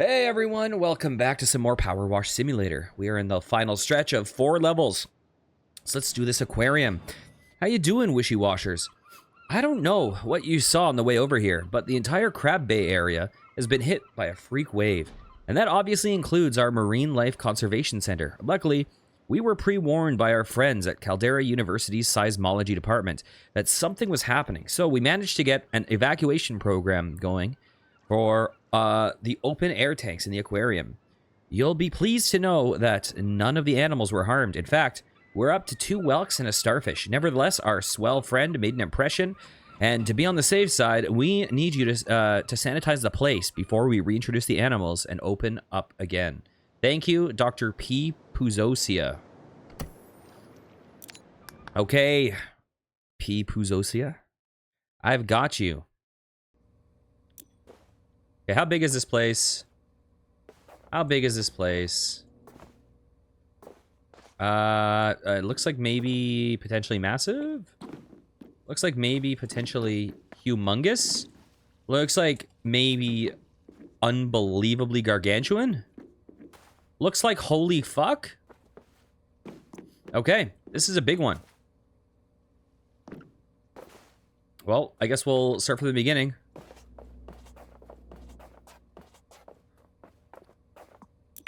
Hey everyone, welcome back to some more PowerWash Simulator. We are in the final stretch of 4 levels. So let's do this aquarium. How you doing, wishy washers? I don't know what you saw on the way over here, but the entire Crab Bay area has been hit by a freak wave. And that obviously includes our Marine Life Conservation Center. Luckily, we were pre-warned by our friends at Caldera University's Seismology Department that something was happening. So we managed to get an evacuation program going for the open air tanks in the aquarium. You'll be pleased to know that none of the animals were harmed. In fact, we're up to 2 whelks and a starfish. Nevertheless, our swell friend made an impression, and to be on the safe side, we need you to sanitize the place before we reintroduce the animals and open up again. Thank you, Dr. P. Puzosia. Okay, P. Puzosia, I've got you. Okay, how big is this place? How big is this place? It looks like maybe potentially massive. Looks like maybe potentially humongous. Looks like maybe unbelievably gargantuan. Looks like holy fuck. Okay, this is a big one. Well, I guess we'll start from the beginning.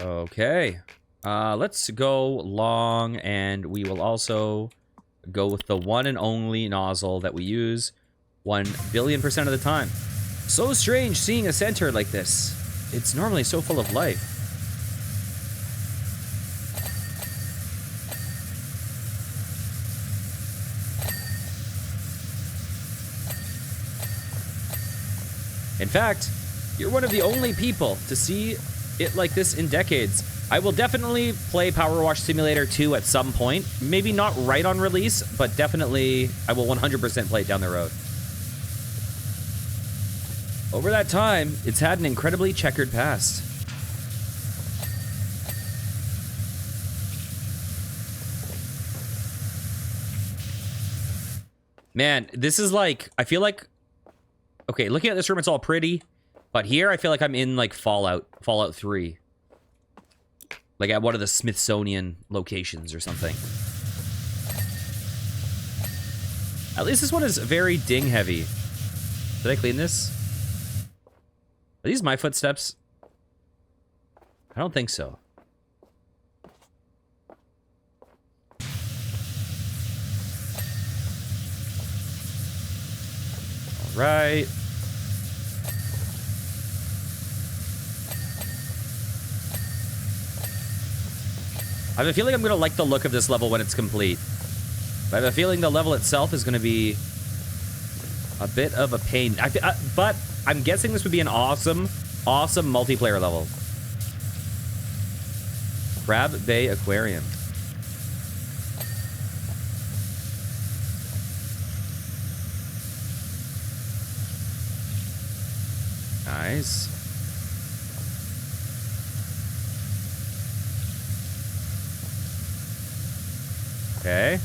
Okay, let's go long, and we will also go with the one and only nozzle that we use 1,000,000,000% of the time. So strange seeing a center like this. It's normally so full of life. In fact, you're one of the only people to see it like this in decades. I will definitely play PowerWash Simulator 2 at some point. Maybe not right on release, but definitely I will 100% play it down the road. Over that time, it's had an incredibly checkered past. Man, this is like, I feel like, okay, looking at this room, it's all pretty. But here, I feel like I'm in, like, Fallout 3. Like, at one of the Smithsonian locations or something. At least this one is very ding-heavy. Did I clean this? Are these my footsteps? I don't think so. All right. I have a feeling I'm going to like the look of this level when it's complete. But I have a feeling the level itself is going to be a bit of a pain. But I'm guessing this would be an awesome, awesome multiplayer level. Crab Bay Aquarium. Nice. Okay.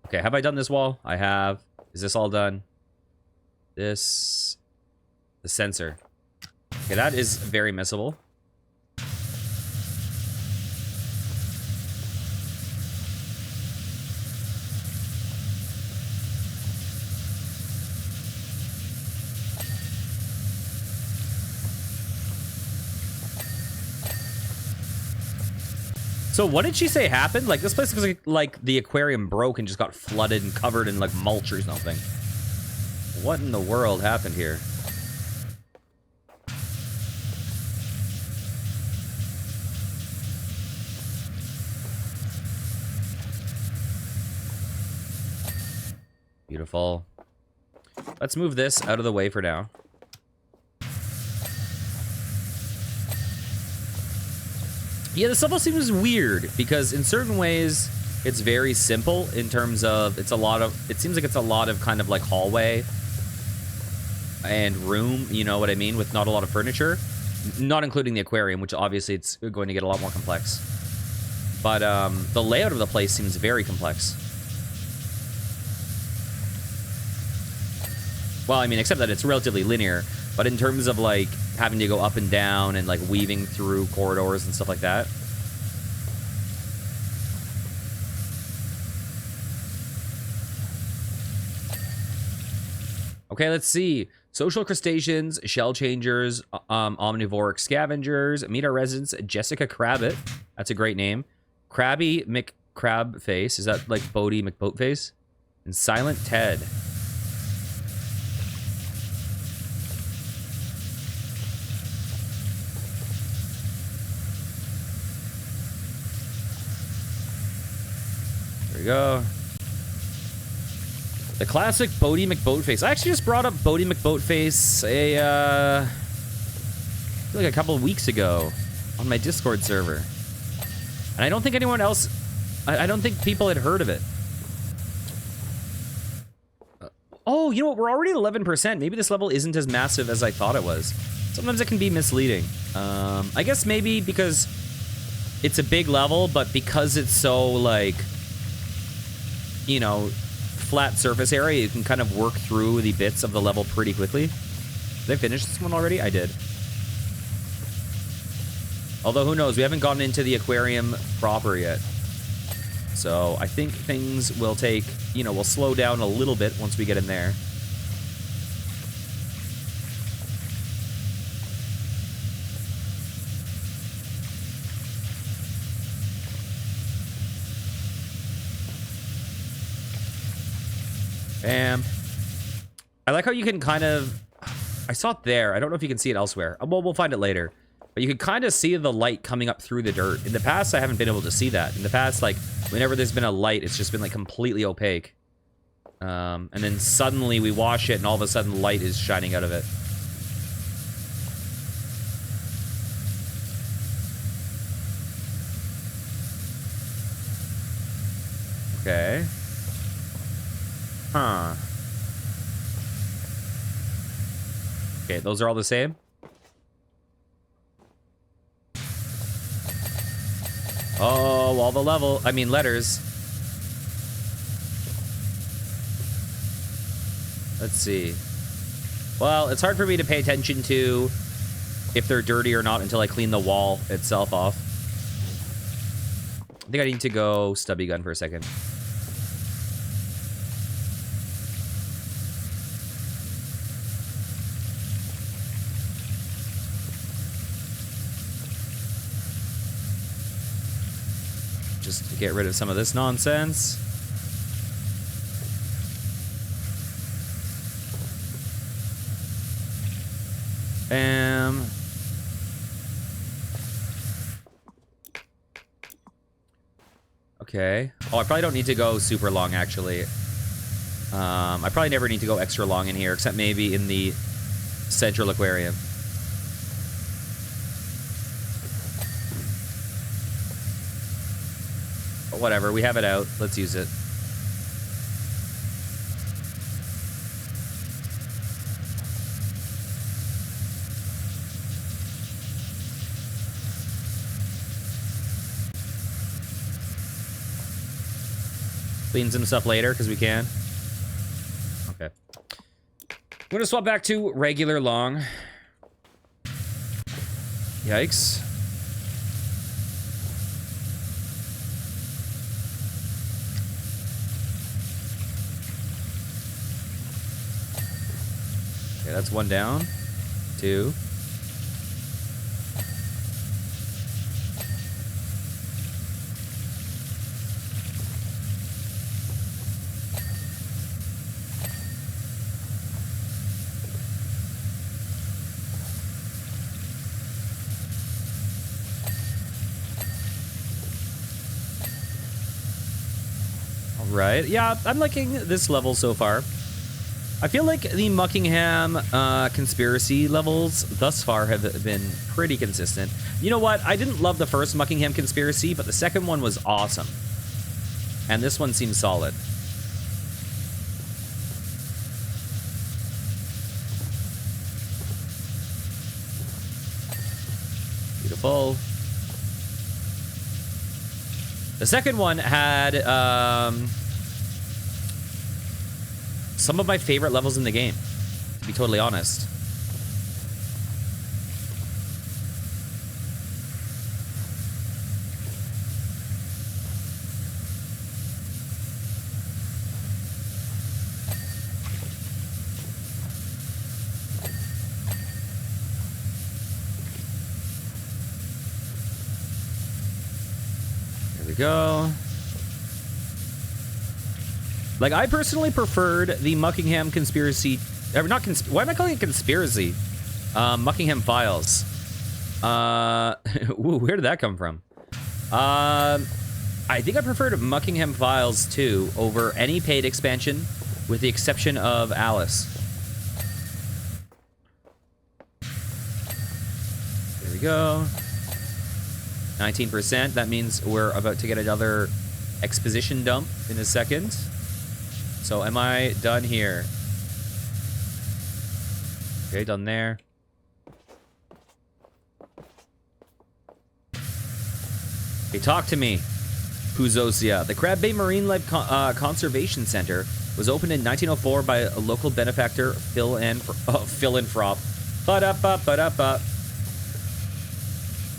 Okay, have I done this wall? I have. Is this all done? This... The sensor. Okay, that is very missable. So what did she say happened? Like, this place looks like the aquarium broke and just got flooded and covered in, like, mulch or something. What in the world happened here? Beautiful. Let's move this out of the way for now. Yeah, this level seems weird because in certain ways it's very simple in terms of it seems like it's a lot of kind of like hallway and room, you know what I mean, with not a lot of furniture, not including the aquarium, which obviously it's going to get a lot more complex. But the layout of the place seems very complex. Well, I mean, except that it's relatively linear. But in terms of, like, having to go up and down and, like, weaving through corridors and stuff like that. Okay, let's see. Social crustaceans, shell changers, omnivoric scavengers. Meet our residents, Jessica Crabbit. That's a great name. Krabby McCrabface. Is that like Bodie McBoatface? And Silent Ted. There we go. The classic Bodie McBoatface. I actually just brought up Bodie McBoatface I feel like a couple of weeks ago on my Discord server. And I don't think anyone else... I don't think people had heard of it. Oh, you know what? We're already at 11%. Maybe this level isn't as massive as I thought it was. Sometimes it can be misleading. I guess maybe because it's a big level, but because it's so, like... You know... flat surface area, you can kind of work through the bits of the level pretty quickly. Did I finish this one already? I did. Although, who knows? We haven't gotten into the aquarium proper yet. So, I think things will take, you know, we'll slow down a little bit once we get in there. Bam. I like how you can kind of... I saw it there. I don't know if you can see it elsewhere. Well, we'll find it later. But you can kind of see the light coming up through the dirt. In the past, I haven't been able to see that. In the past, like, whenever there's been a light, it's just been, like, completely opaque. And then suddenly we wash it, and all of a sudden light is shining out of it. Okay. Huh. Okay, those are all the same? Oh, all the letters. Let's see. Well, it's hard for me to pay attention to if they're dirty or not until I clean the wall itself off. I think I need to go stubby gun for a second. Just to get rid of some of this nonsense. Bam. Okay. Oh, I probably don't need to go super long, actually. I probably never need to go extra long in here, except maybe in the central aquarium. But whatever, we have it out. Let's use it. Clean some stuff later, because we can. Okay. I'm going to swap back to regular long. Yikes. Okay, that's one down. Two. Right. Yeah, I'm liking this level so far. I feel like the Muckingham conspiracy levels thus far have been pretty consistent. You know what? I didn't love the first Muckingham conspiracy, but the second one was awesome. And this one seems solid. Beautiful. The second one had some of my favorite levels in the game. be totally honest. There we go. Like, I personally preferred the Muckingham conspiracy... not why am I calling it conspiracy? Muckingham Files. Ooh, where did that come from? I think I preferred Muckingham Files 2 over any paid expansion, with the exception of Alice. There we go. 19%. That means we're about to get another exposition dump in a second. So am I done here? Okay, done there. Hey, talk to me, Puzosia. The Crab Bay Marine Life Conservation Center was opened in 1904 by a local benefactor, Philanthrop. Ba-da-ba-ba-da-ba.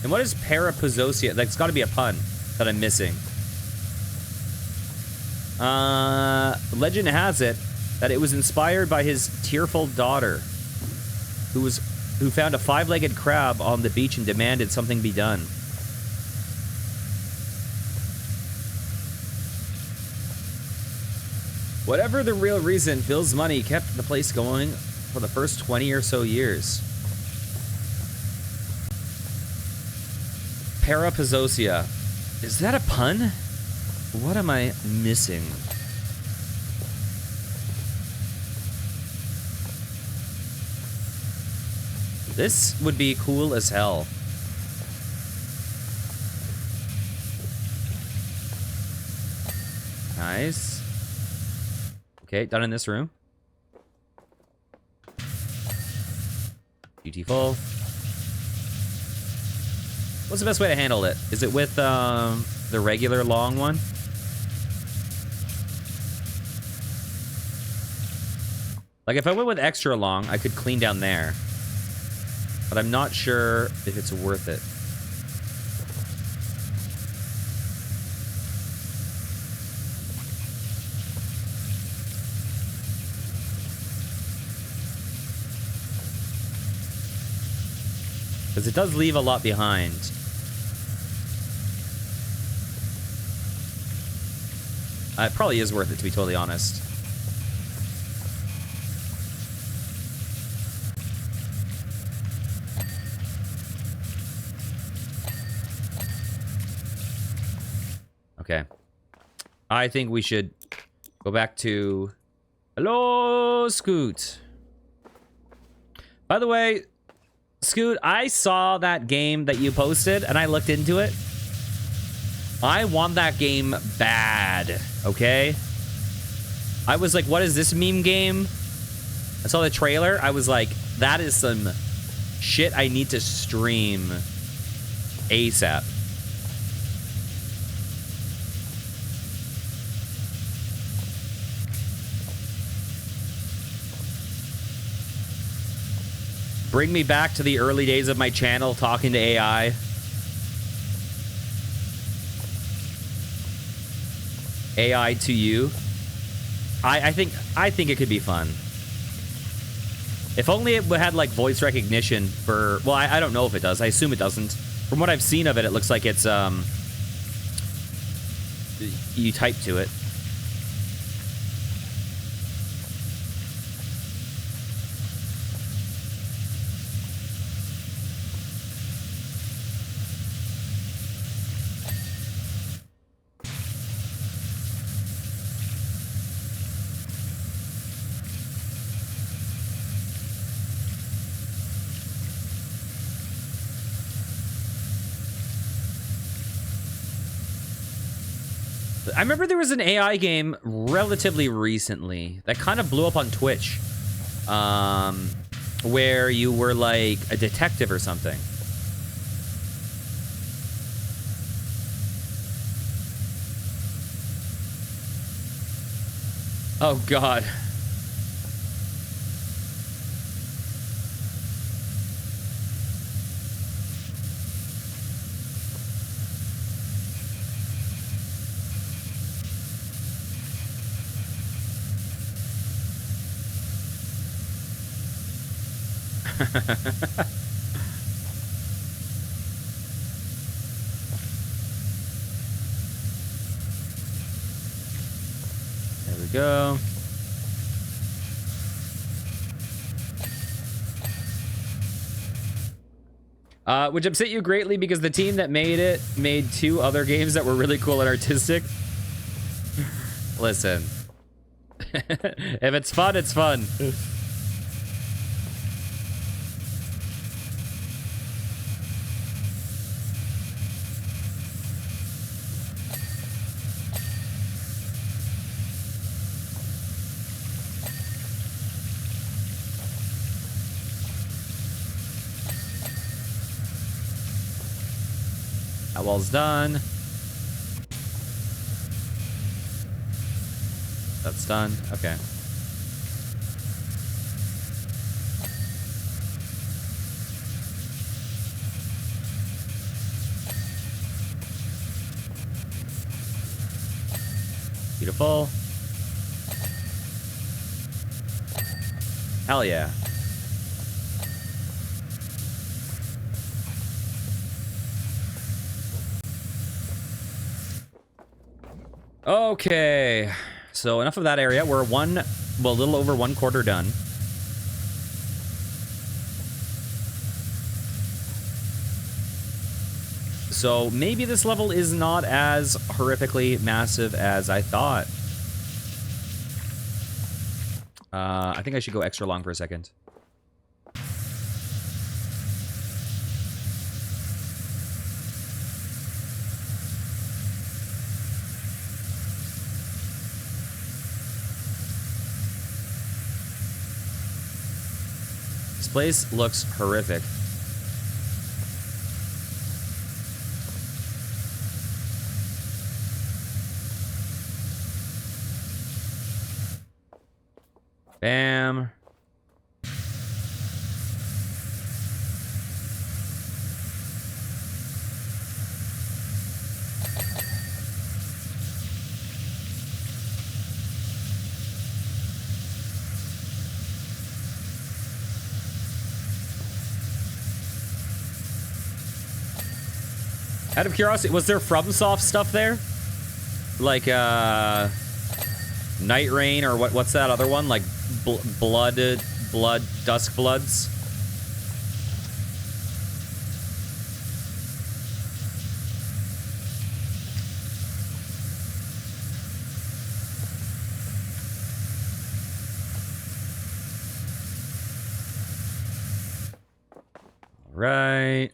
And what is Parapuzosia? That's got to be a pun that I'm missing. Legend has it that it was inspired by his tearful daughter, who found a 5-legged crab on the beach and demanded something be done. Whatever the real reason, Phil's money kept the place going for the first 20 or so years. Parapuzosia. Is that a pun? What am I missing? This would be cool as hell. Nice. Okay, done in this room. Beautiful. What's the best way to handle it? Is it with the regular long one? Like, if I went with extra long, I could clean down there. But I'm not sure if it's worth it. Because it does leave a lot behind. It probably is worth it, to be totally honest. Okay. I think we should go back to... Hello, Scoot. By the way, Scoot, I saw that game that you posted, and I looked into it. I want that game bad, okay? I was like, what is this meme game? I saw the trailer. I was like, that is some shit I need to stream ASAP. Bring me back to the early days of my channel talking to AI. AI to you. I think it could be fun. If only it had like voice recognition for, well, I don't know if it does. I assume it doesn't. From what I've seen of it, it looks like it's you type to it. I remember there was an AI game relatively recently that kind of blew up on Twitch, where you were like a detective or something. Oh God. There we go. Which upset you greatly because the team that made it made 2 other games that were really cool and artistic. Listen. If it's fun, it's fun. That wall's done. That's done. Okay. Beautiful. Hell yeah. Okay, so enough of that area. We're a little over 1/4 done. So maybe this level is not as horrifically massive as I thought. I think I should go extra long for a second. This place looks horrific. Bam. Out of curiosity, was there FromSoft stuff there? Like, Night Rain, or what's that other one? Like, Dusk Bloods? Right.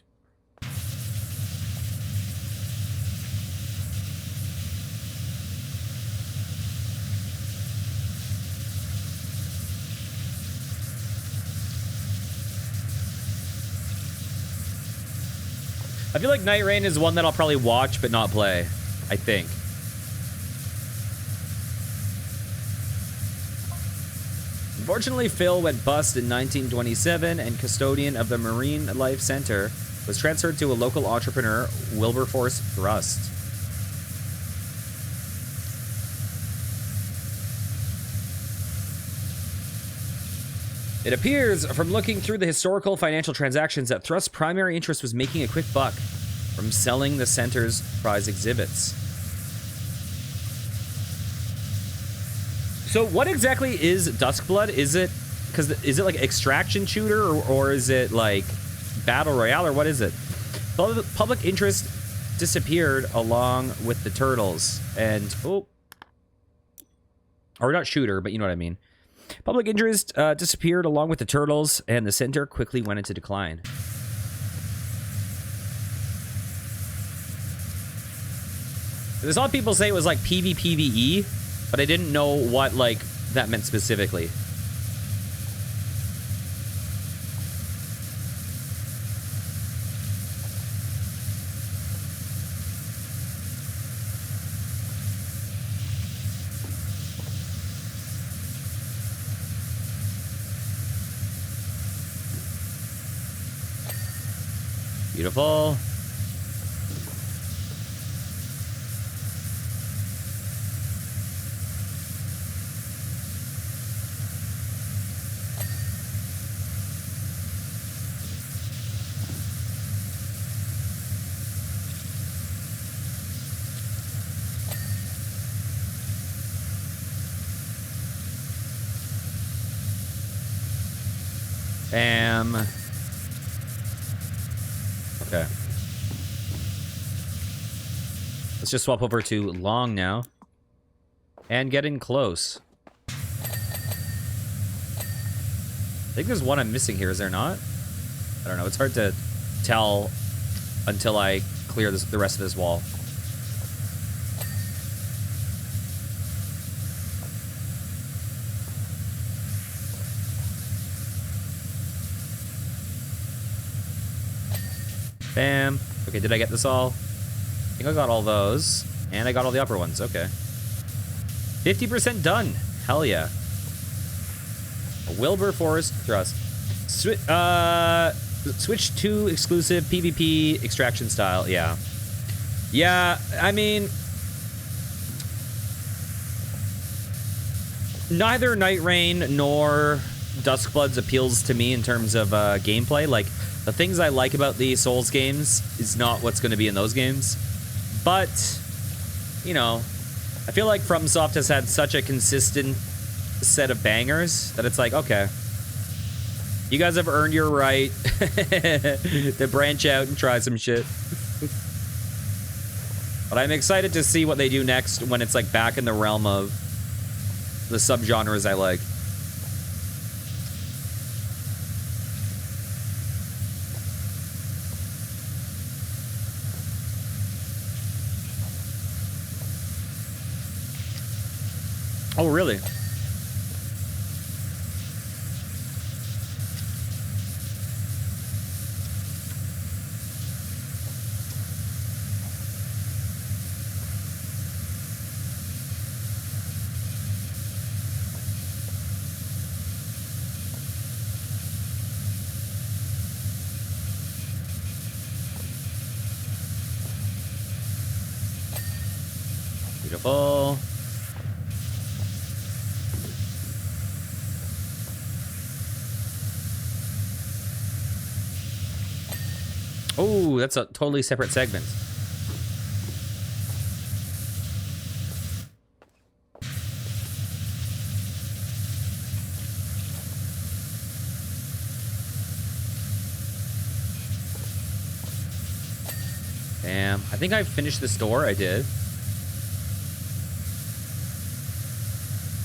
I feel like Night Rain is one that I'll probably watch but not play, I think. Unfortunately, Phil went bust in 1927, and custodian of the Marine Life Center was transferred to a local entrepreneur, Wilberforce Thrust. It appears from looking through the historical financial transactions that Thrust's primary interest was making a quick buck from selling the center's prize exhibits. So what exactly is Duskblood? Is it like extraction shooter, or is it like battle royale, or what is it? Public interest disappeared along with the turtles, and or not shooter, but you know what I mean. Public interest disappeared along with the turtles, and the center quickly went into decline. I saw people say it was like PvPvE, but I didn't know what like that meant specifically. Beautiful. Okay. Let's just swap over to long now. And getting close. I think there's one I'm missing here, is there not? I don't know, it's hard to tell until I clear the rest of this wall. Bam. Okay, did I get this all? I think I got all those. And I got all the upper ones. Okay. 50% done. Hell yeah. A Wilberforce thrust. Switch to exclusive PvP extraction style. Yeah. Yeah, I mean... neither Night Rain nor Duskbloods appeals to me in terms of gameplay. Like, the things I like about the Souls games is not what's going to be in those games. But, you know, I feel like FromSoft has had such a consistent set of bangers that it's like, okay, you guys have earned your right to branch out and try some shit. But I'm excited to see what they do next when it's like back in the realm of the subgenres I like. Oh, really? Beautiful. Oh, that's a totally separate segment. Damn. I think I finished this door. I did.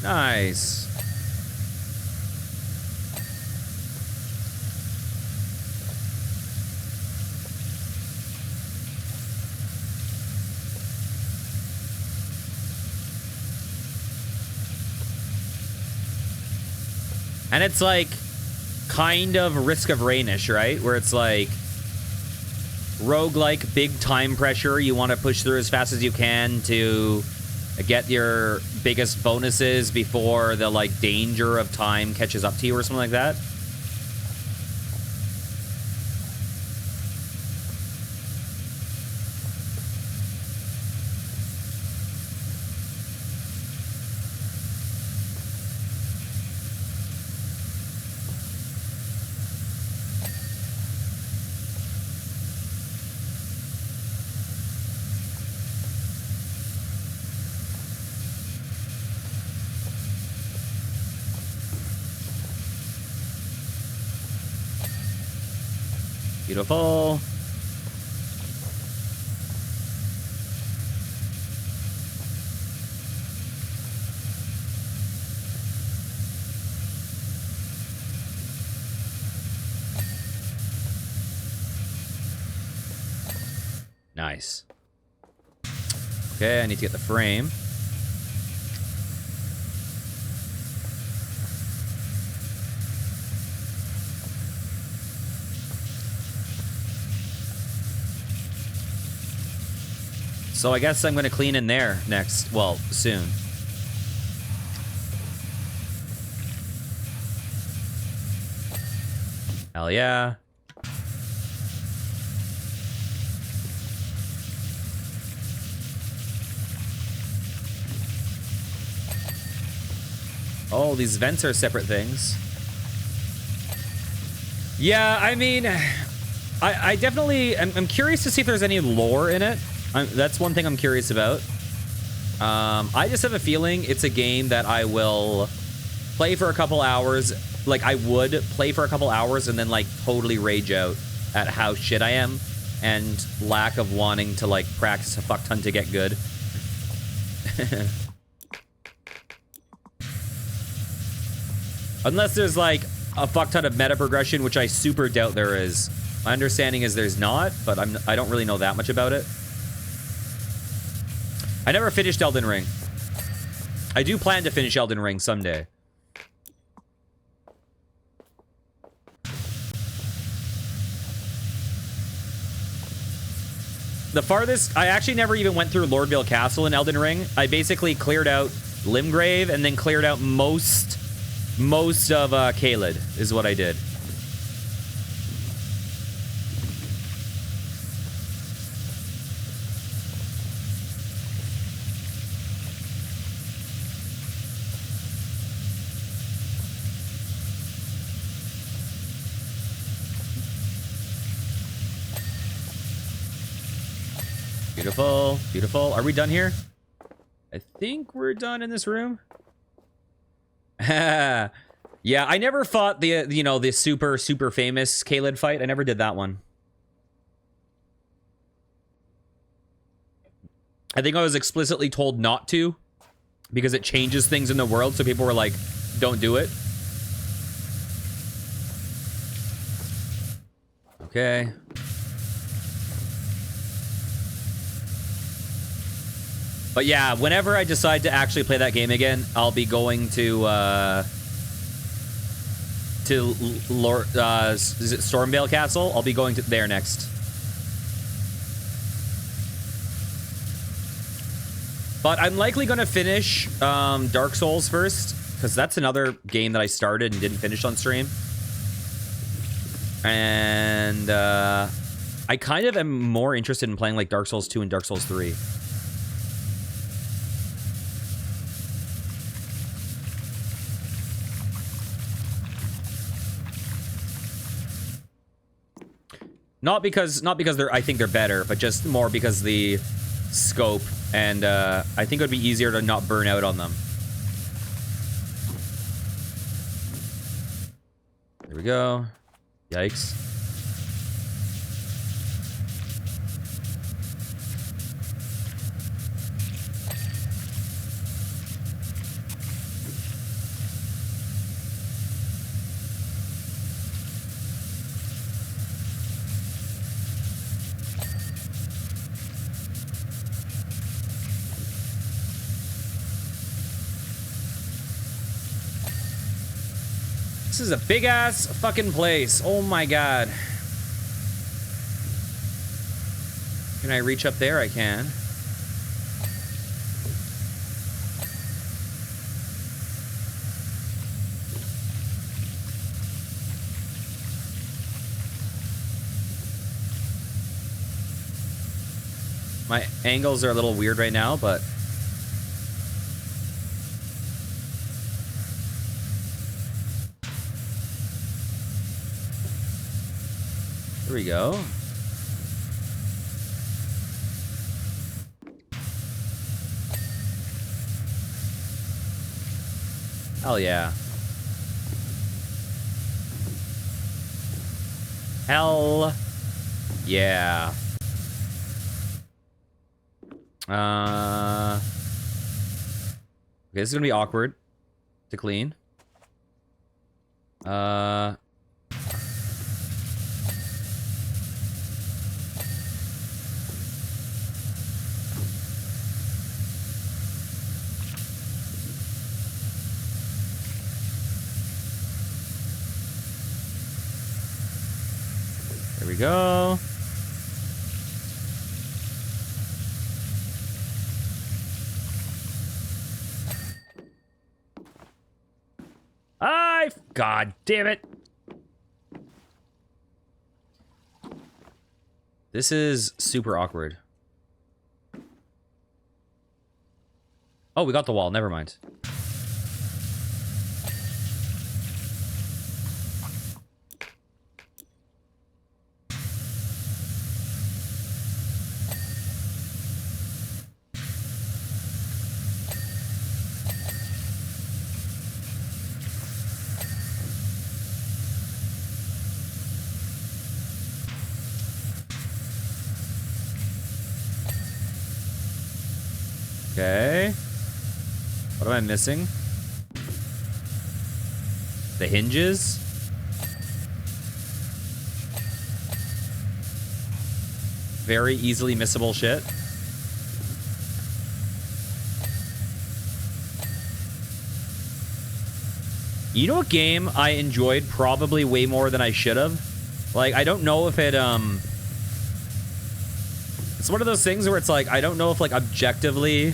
Nice. And it's like kind of Risk of Rain-ish, right? Where it's like roguelike, big time pressure. You want to push through as fast as you can to get your biggest bonuses before the like danger of time catches up to you or something like that. Beautiful. Nice. Okay, I need to get the frame. So I guess I'm going to clean in there next. Well, soon. Hell yeah. Oh, these vents are separate things. Yeah, I mean, I definitely... I'm curious to see if there's any lore in it. That's one thing I'm curious about. I just have a feeling it's a game that I will play for a couple hours like, I would play for a couple hours and then, like, totally rage out at how shit I am and lack of wanting to, like, practice a fuck ton to get good. Unless there's, like, a fuck ton of meta progression, which I super doubt there is. My understanding is there's not, but I don't really know that much about it. I never finished Elden Ring. I do plan to finish Elden Ring someday. The farthest... I actually never even went through Lordville Castle in Elden Ring. I basically cleared out Limgrave and then cleared out most of Caelid, is what I did. Beautiful, beautiful. Are we done here? I think we're done in this room. Yeah, I never fought the, you know, the super famous Caelid fight. I never did that one. I think I was explicitly told not to because it changes things in the world, so people were like, don't do it. Okay. But yeah, whenever I decide to actually play that game again, I'll be going to Lord, is it Stormvale Castle? I'll be going to there next. But I'm likely going to finish Dark Souls first, because that's another game that I started and didn't finish on stream. And I kind of am more interested in playing like Dark Souls 2 and Dark Souls 3. Not because I think they're better, but just more because the scope, and I think it would be easier to not burn out on them. There we go. Yikes. This is a big-ass fucking place. Oh my god. Can I reach up there? I can. My angles are a little weird right now, but... Here we go. Hell yeah. Hell yeah. Okay, this is gonna be awkward to clean. There we go. God damn it. This is super awkward. Oh, we got the wall. Never mind. Okay. What am I missing? The hinges? Very easily missable shit. You know what game I enjoyed probably way more than I should have? Like, I don't know if it, it's one of those things where it's like, I don't know if, like, objectively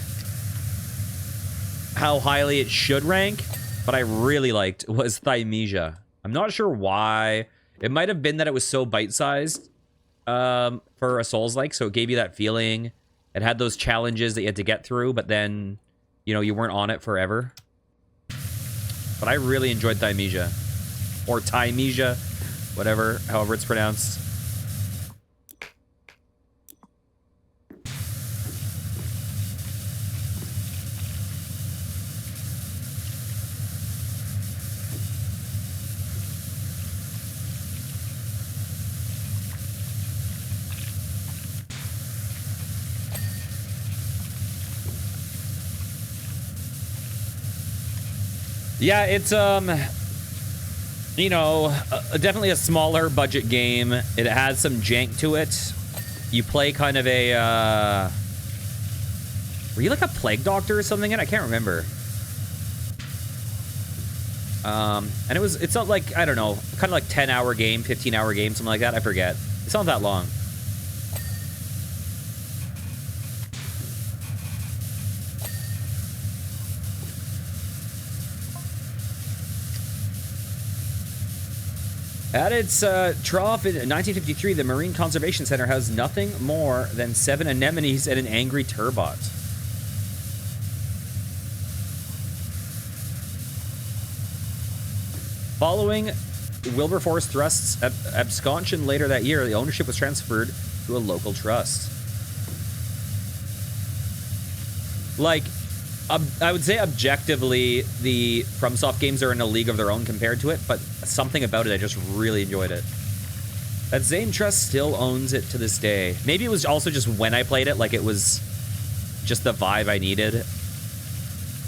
how highly it should rank, but I really liked was Thymesia. I'm not sure why. It might have been that it was so bite-sized for a Souls-like, so it gave you that feeling. It had those challenges that you had to get through, but then, you know, you weren't on it forever. But I really enjoyed Thymesia. Or Thymesia, whatever, however it's pronounced. Yeah, it's, you know, definitely a smaller budget game. It has some jank to it. You play kind of a, were you like a plague doctor or something in? I can't remember. And it's not like, I don't know, kind of like 10-hour game, 15-hour game, something like that. I forget. It's not that long. At its trough in 1953, the Marine Conservation Center has nothing more than 7 anemones and an angry turbot. Following Wilberforce Thrust's absconsion later that year, the ownership was transferred to a local trust. Like, I would say objectively, the FromSoft games are in a league of their own compared to it, but something about it, I just really enjoyed it. That Zane Trust still owns it to this day. Maybe it was also just when I played it, like it was just the vibe I needed.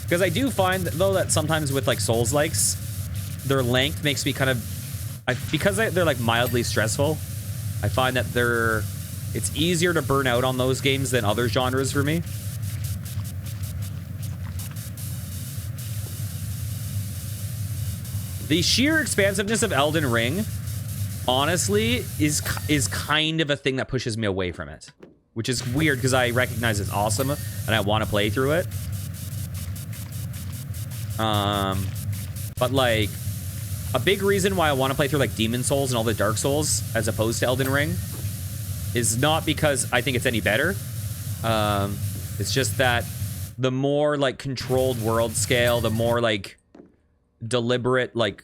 Because I do find, though, that sometimes with like Souls-likes, their length makes me kind of... because they're like mildly stressful, I find that it's easier to burn out on those games than other genres for me. The sheer expansiveness of Elden Ring, honestly, is kind of a thing that pushes me away from it. Which is weird, because I recognize it's awesome, and I want to play through it. But, like, a big reason why I want to play through, like, Demon Souls and all the Dark Souls, as opposed to Elden Ring, is not because I think it's any better. It's just that the more, like, controlled world scale, the more, like... deliberate, like,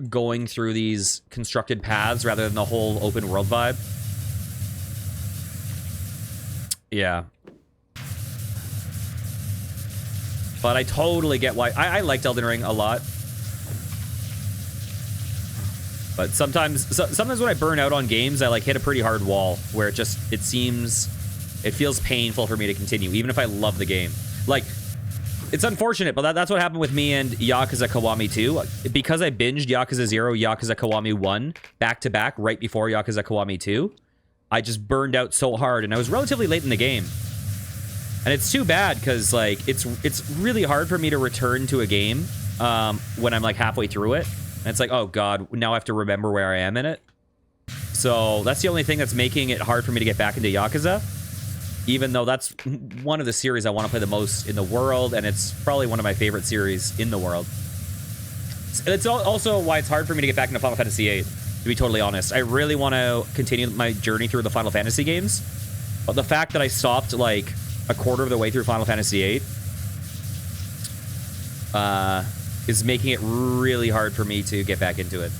going through these constructed paths rather than the whole open world vibe. Yeah. But I totally get why... I liked Elden Ring a lot. But sometimes when I burn out on games, I, like, hit a pretty hard wall where it feels painful for me to continue, even if I love the game. Like... it's unfortunate, but that's what happened with me and Yakuza Kiwami 2. Because I binged Yakuza 0, Yakuza Kiwami 1 back-to-back right before Yakuza Kiwami 2, I just burned out so hard, and I was relatively late in the game. And it's too bad, because, like, it's really hard for me to return to a game when I'm, like, halfway through it. And it's like, oh, God, now I have to remember where I am in it. So that's the only thing that's making it hard for me to get back into Yakuza. Even though that's one of the series I want to play the most in the world, and it's probably one of my favorite series in the world. It's also why it's hard for me to get back into Final Fantasy VIII, to be totally honest. I really want to continue my journey through the Final Fantasy games, but the fact that I stopped, like, a quarter of the way through Final Fantasy VIII is making it really hard for me to get back into it.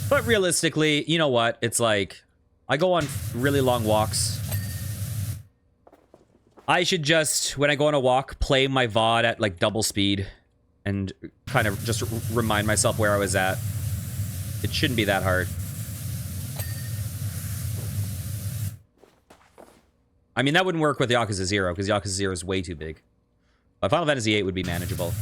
But realistically, you know what? It's like, I go on really long walks. I should just, when I go on a walk, play my VOD at, like, double speed and kind of just remind myself where I was at. It shouldn't be that hard. I mean, that wouldn't work with Yakuza 0, because Yakuza 0 is way too big. But Final Fantasy 8 would be manageable.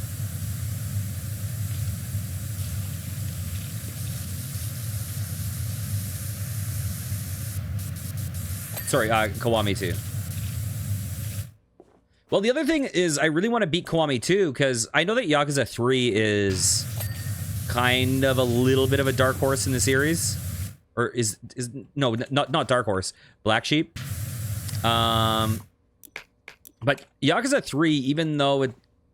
Sorry, Kiwami 2. Well, the other thing is I really want to beat Kiwami 2, because I know that Yakuza 3 is kind of a little bit of a dark horse in the series. Or no, not dark horse. Black Sheep. But Yakuza 3, even though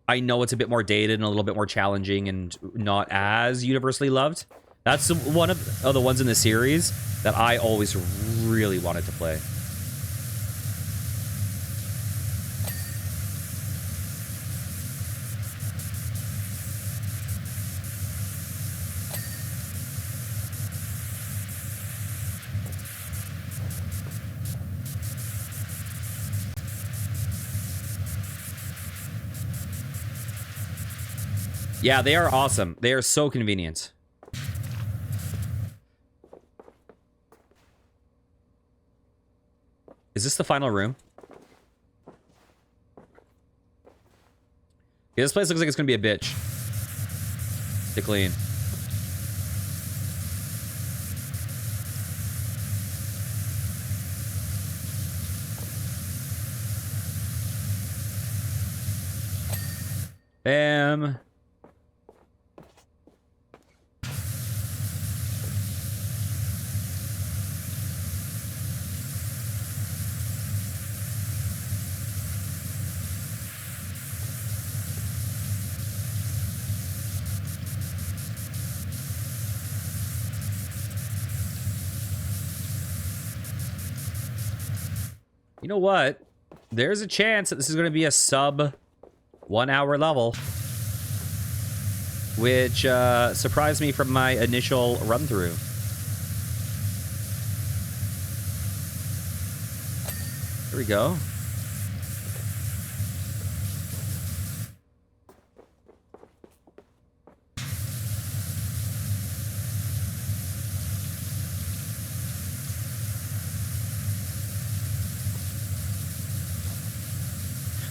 I know it's a bit more dated and a little bit more challenging and not as universally loved, that's one of the ones in the series that I always really wanted to play. Yeah, they are awesome. They are so convenient. Is this the final room? Yeah, this place looks like it's gonna be a bitch to clean. Bam. You know what? There's a chance that this is going to be a sub 1 hour level, which surprised me from my initial run through. Here we go.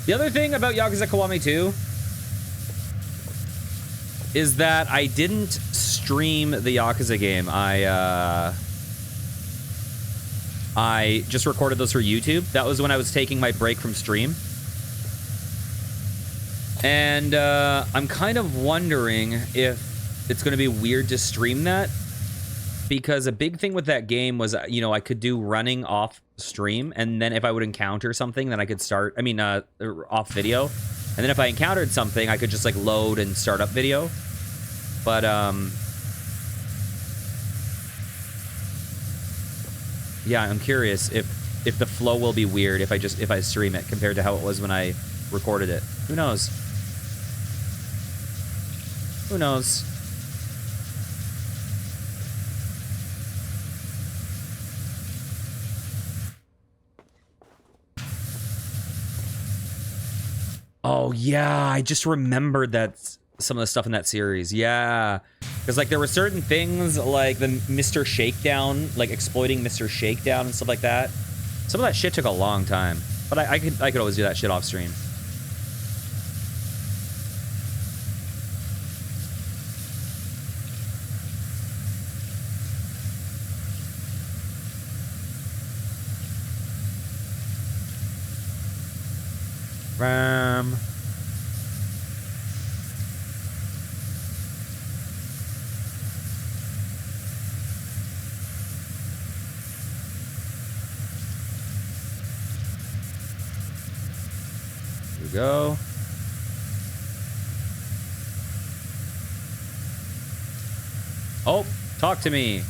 The other thing about Yakuza Kiwami 2 is that I didn't stream the Yakuza game. I just recorded those for YouTube. That was when I was taking my break from stream. And I'm kind of wondering if it's going to be weird to stream that. Because a big thing with that game was, you know, I could do running off stream, and then if I would encounter something, then I could start, off video. And then if I encountered something, I could just, like, load and start up video. But, yeah, I'm curious if the flow will be weird if I stream it compared to how it was when I recorded it. Who knows? Who knows? Oh, yeah, I just remembered that some of the stuff in that series. Yeah. Because, like, there were certain things, like the Mr. Shakedown, like exploiting Mr. Shakedown and stuff like that. Some of that shit took a long time. But I could always do that shit off stream. Ram. Here we go. Oh, talk to me.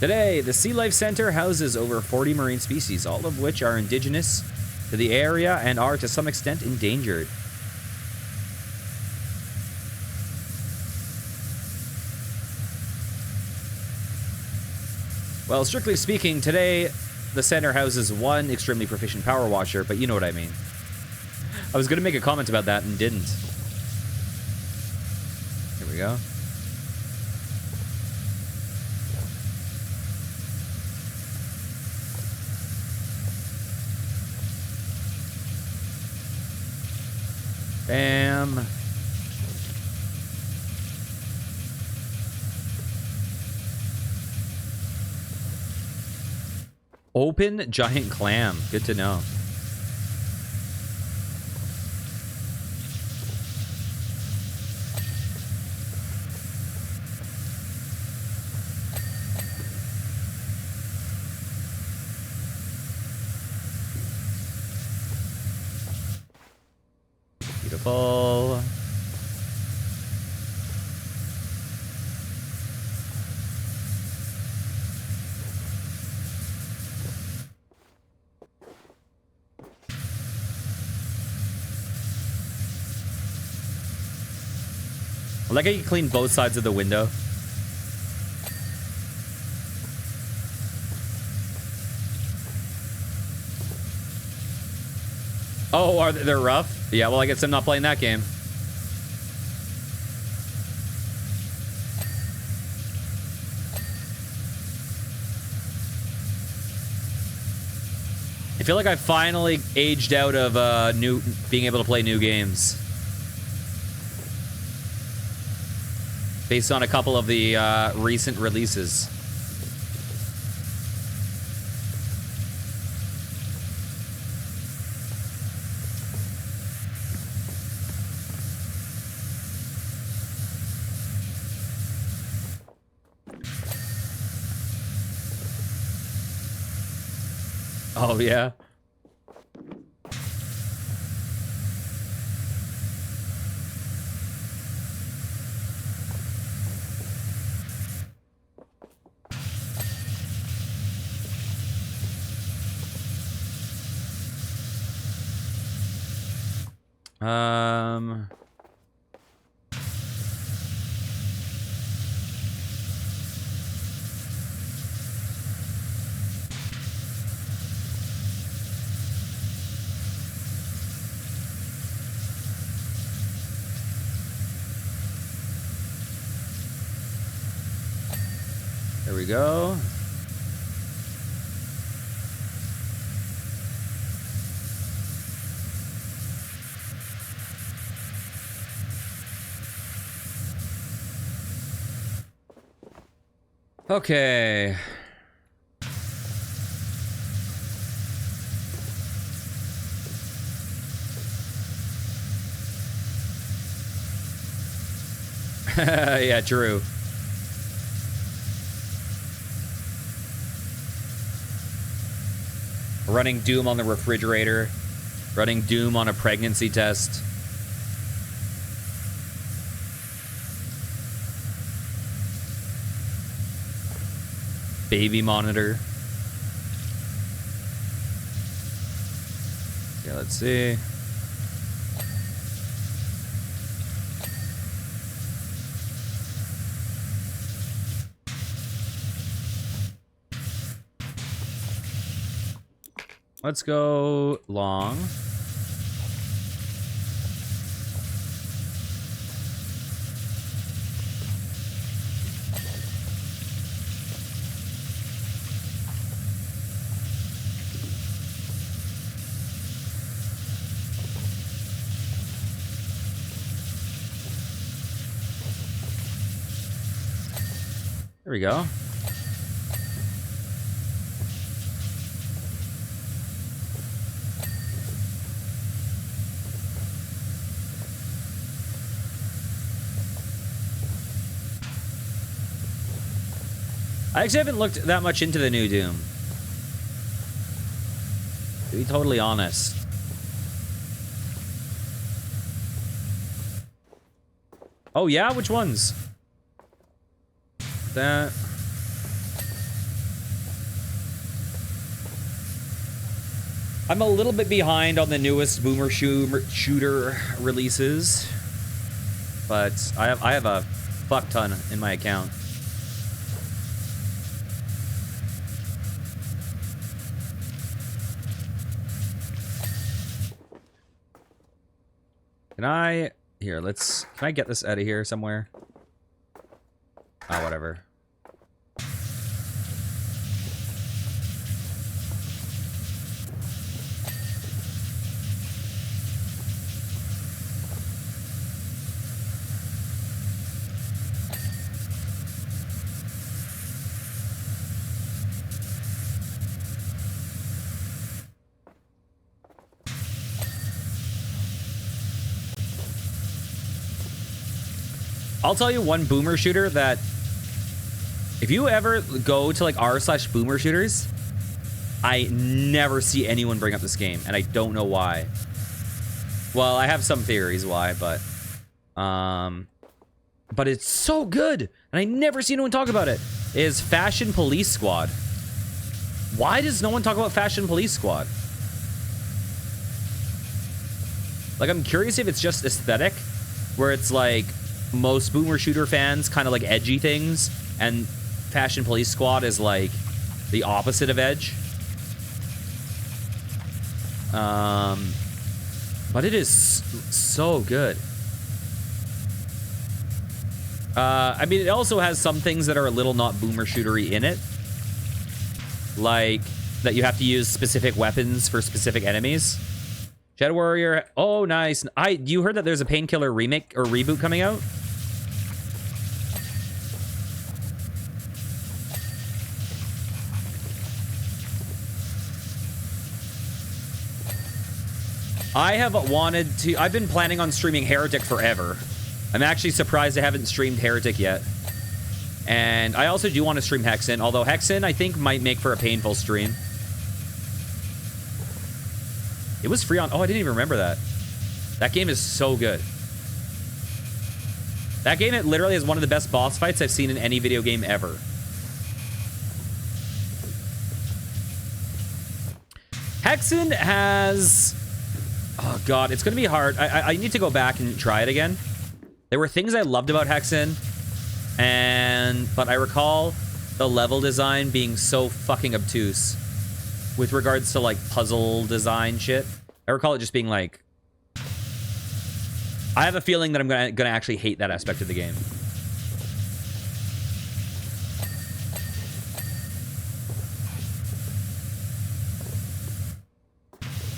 Today, the Sea Life Center houses over 40 marine species, all of which are indigenous to the area and are to some extent endangered. Well, strictly speaking, today the center houses one extremely proficient power washer, but you know what I mean. I was going to make a comment about that and didn't. Here we go. Bam. Open giant clam. Good to know. Beautiful. I like how you clean both sides of the window. Oh, they're rough? Yeah, well, I guess I'm not playing that game. I feel like I finally aged out of being able to play new games. Based on a couple of the recent releases. Oh, yeah. There we go. Okay. Yeah, true. Running Doom on the refrigerator. Running Doom on a pregnancy test. Baby monitor. Yeah, let's see. Let's go long. There we go. I actually haven't looked that much into the new Doom, to be totally honest. Oh yeah? Which ones? That... I'm a little bit behind on the newest boomer shooter releases, but I have a fuck ton in my account. Can I... Here, let's... Can I get this out of here somewhere? Oh, whatever. I'll tell you one boomer shooter that if you ever go to like r/boomer shooters, I never see anyone bring up this game, and I don't know why. Well, I have some theories why, but it's so good, and I never see anyone talk about it. Is Fashion Police Squad. Why does no one talk about Fashion Police Squad? Like, I'm curious if it's just aesthetic, where it's like most boomer shooter fans kind of like edgy things, and Fashion Police Squad is like the opposite of edge. But it is so good. I mean, it also has some things that are a little not boomer shootery in it. Like that you have to use specific weapons for specific enemies. Shadow Warrior. Oh, nice. You heard that there's a Painkiller remake or reboot coming out? I've been planning on streaming Heretic forever. I'm actually surprised I haven't streamed Heretic yet. And I also do want to stream Hexen, although Hexen, I think, might make for a painful stream. It was free on... Oh, I didn't even remember that. That game is so good. That game, it literally is one of the best boss fights I've seen in any video game ever. Hexen has... Oh, God, it's going to be hard. I need to go back and try it again. There were things I loved about Hexen, but I recall the level design being so fucking obtuse with regards to, like, puzzle design shit. I recall it just being, like... I have a feeling that I'm gonna actually hate that aspect of the game.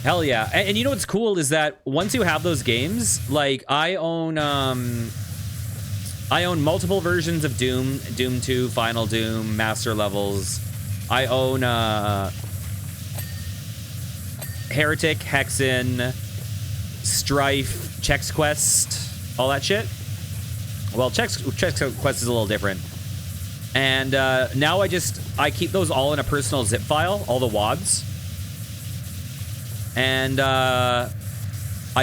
Hell yeah. And you know what's cool is that once you have those games, like I own multiple versions of Doom, Doom 2, Final Doom, Master Levels. I own Heretic, Hexen, Strife, Chex Quest, all that shit. Well, Chex Quest is a little different. And now I keep those all in a personal zip file, all the WADs. And I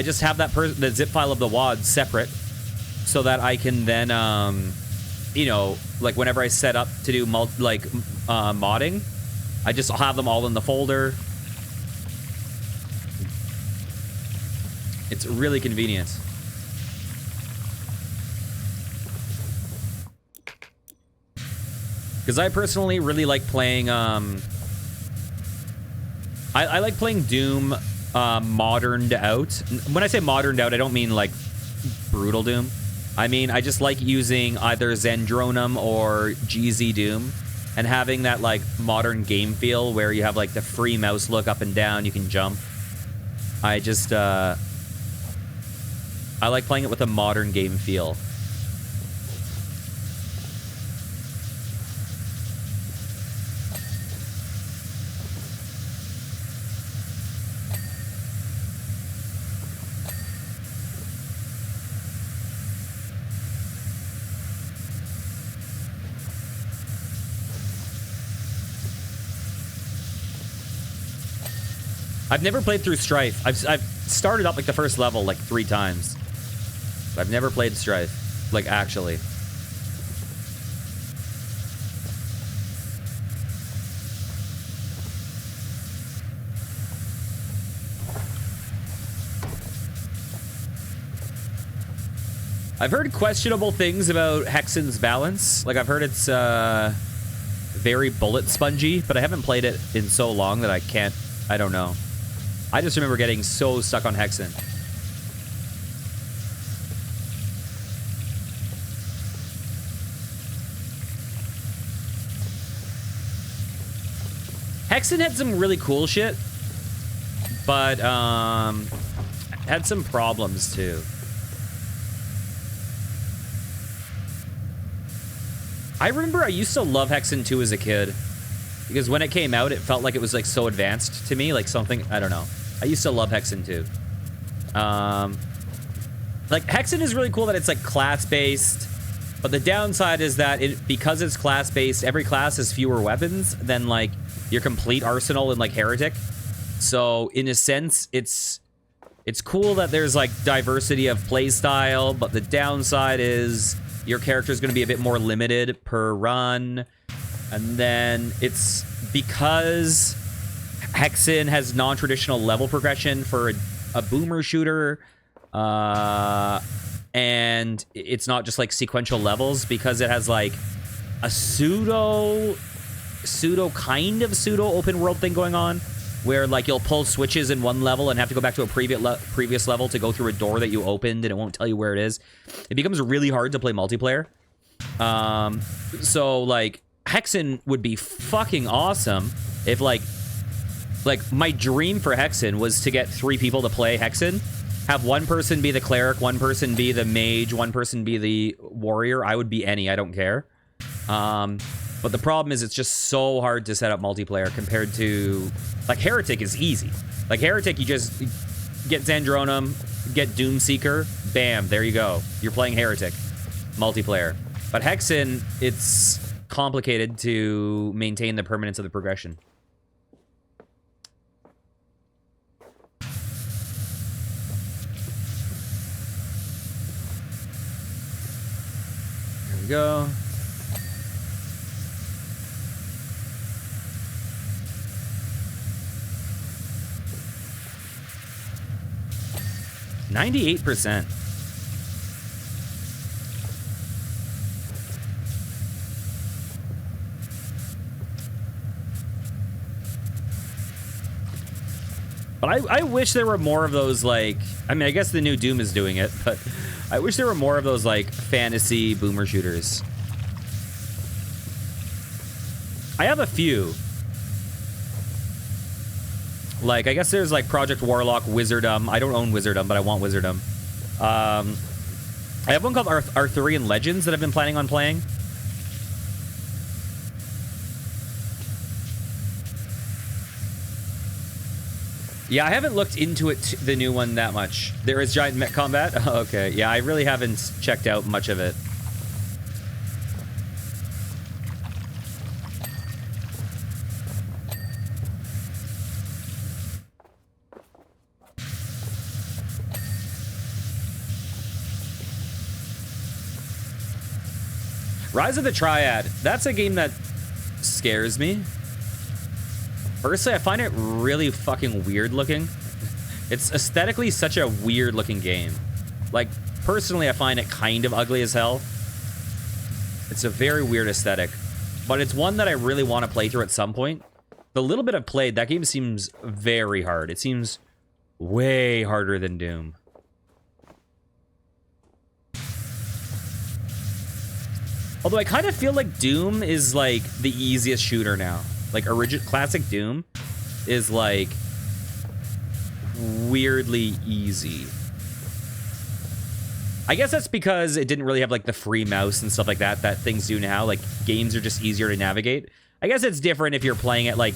just have the zip file of the WADs separate so that I can then, you know, like whenever I set up to do modding, I just have them all in the folder. It's really convenient. Because I personally really like playing, I like playing Doom moderned out. When I say moderned out, I don't mean like brutal Doom. I mean, I just like using either Zendronum or GZ Doom and having that like modern game feel where you have like the free mouse look up and down, you can jump. I just, I like playing it with a modern game feel. I've never played through Strife. I've started up like the first level like 3 times. But I've never played Strife. Like, actually. I've heard questionable things about Hexen's balance. Like, I've heard it's very bullet spongy, but I haven't played it in so long that I don't know. I just remember getting so stuck on Hexen. Hexen had some really cool shit, but had some problems too. I remember I used to love Hexen 2 as a kid. Because when it came out, it felt like it was, like, so advanced to me. Like, something... I don't know. I used to love Hexen, too. Like, Hexen is really cool that it's, like, class-based. But the downside is that because it's class-based, every class has fewer weapons than, like, your complete arsenal in, like, Heretic. So, in a sense, it's cool that there's, like, diversity of playstyle, but the downside is your character is going to be a bit more limited per run. And then it's because Hexen has non-traditional level progression for a boomer shooter, and it's not just like sequential levels, because it has like a pseudo open world thing going on, where like you'll pull switches in one level and have to go back to a previous level to go through a door that you opened, and it won't tell you where it is. It becomes really hard to play multiplayer. So like Hexen would be fucking awesome if like my dream for Hexen was to get 3 people to play Hexen. Have one person be the cleric, one person be the mage, one person be the warrior. I would be any, I don't care. But the problem is it's just so hard to set up multiplayer compared to... Like, Heretic is easy. Like, Heretic, you just get Zandronum, get Doomseeker, bam, there you go. You're playing Heretic. Multiplayer. But Hexen, it's complicated to maintain the permanence of the progression. There we go. %. But I wish there were more of those, like... I mean, I guess the new Doom is doing it, but I wish there were more of those, like, fantasy boomer shooters. I have a few. Like, I guess there's, like, Project Warlock, Wizardom. I don't own Wizardom, but I want Wizardom. I have one called Arthurian Legends that I've been planning on playing. Yeah, I haven't looked into it, the new one, that much. There is giant mech combat? Oh, okay. Yeah, I really haven't checked out much of it. Rise of the Triad. That's a game that scares me. Firstly, I find it really fucking weird looking. It's aesthetically such a weird looking game. Like, personally, I find it kind of ugly as hell. It's a very weird aesthetic. But it's one that I really want to play through at some point. The little bit I've played, that game seems very hard. It seems way harder than Doom. Although I kind of feel like Doom is like the easiest shooter now. Like, classic Doom is, like, weirdly easy. I guess that's because it didn't really have, like, the free mouse and stuff like that that things do now. Like, games are just easier to navigate. I guess it's different if you're playing it, like...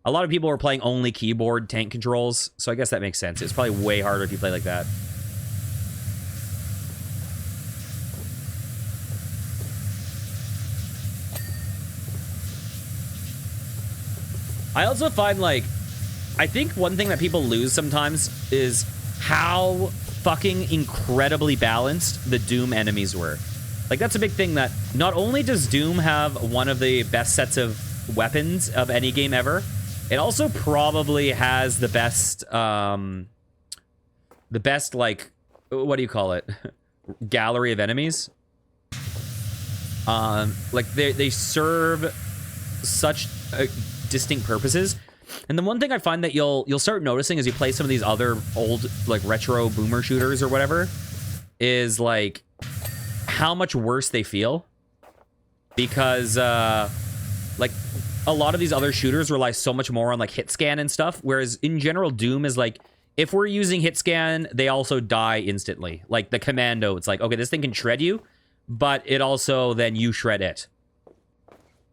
A lot of people were playing only keyboard tank controls, so I guess that makes sense. It's probably way harder if you play like that. I also find, like, I think one thing that people lose sometimes is how fucking incredibly balanced the Doom enemies were. Like, that's a big thing that not only does Doom have one of the best sets of weapons of any game ever, it also probably has the best, like, what do you call it? Gallery of enemies. Like, they serve such distinct purposes. And the one thing I find that you'll start noticing as you play some of these other old, like, retro boomer shooters or whatever is, like, how much worse they feel. Because, like, a lot of these other shooters rely so much more on, like, hit scan and stuff, whereas in general Doom is like, if we're using hit scan, they also die instantly. Like the Commando, it's like, okay, this thing can shred you, but it also then you shred it.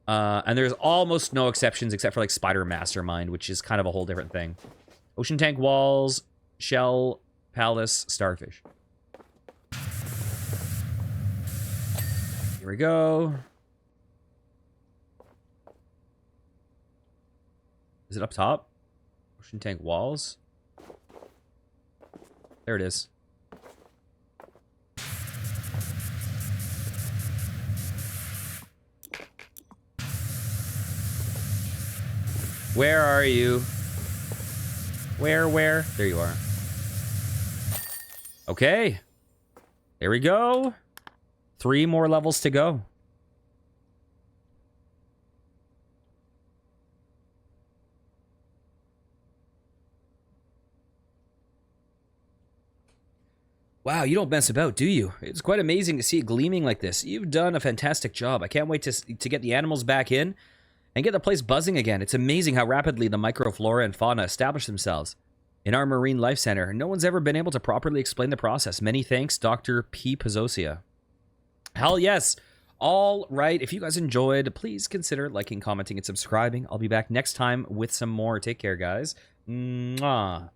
And there's almost no exceptions except for, like, Spider Mastermind, which is kind of a whole different thing. Ocean Tank Walls, Shell, Palace, Starfish. Here we go. Is it up top? Ocean tank walls? There it is. Where are you? Where? There you are. Okay. There we go. 3 more levels to go. Wow, you don't mess about, do you? It's quite amazing to see it gleaming like this. You've done a fantastic job. I can't wait to get the animals back in and get the place buzzing again. It's amazing how rapidly the microflora and fauna establish themselves in our marine life center. No one's ever been able to properly explain the process. Many thanks, Dr. P. Pizzosia. Hell yes. All right. If you guys enjoyed, please consider liking, commenting, and subscribing. I'll be back next time with some more. Take care, guys. Mwah.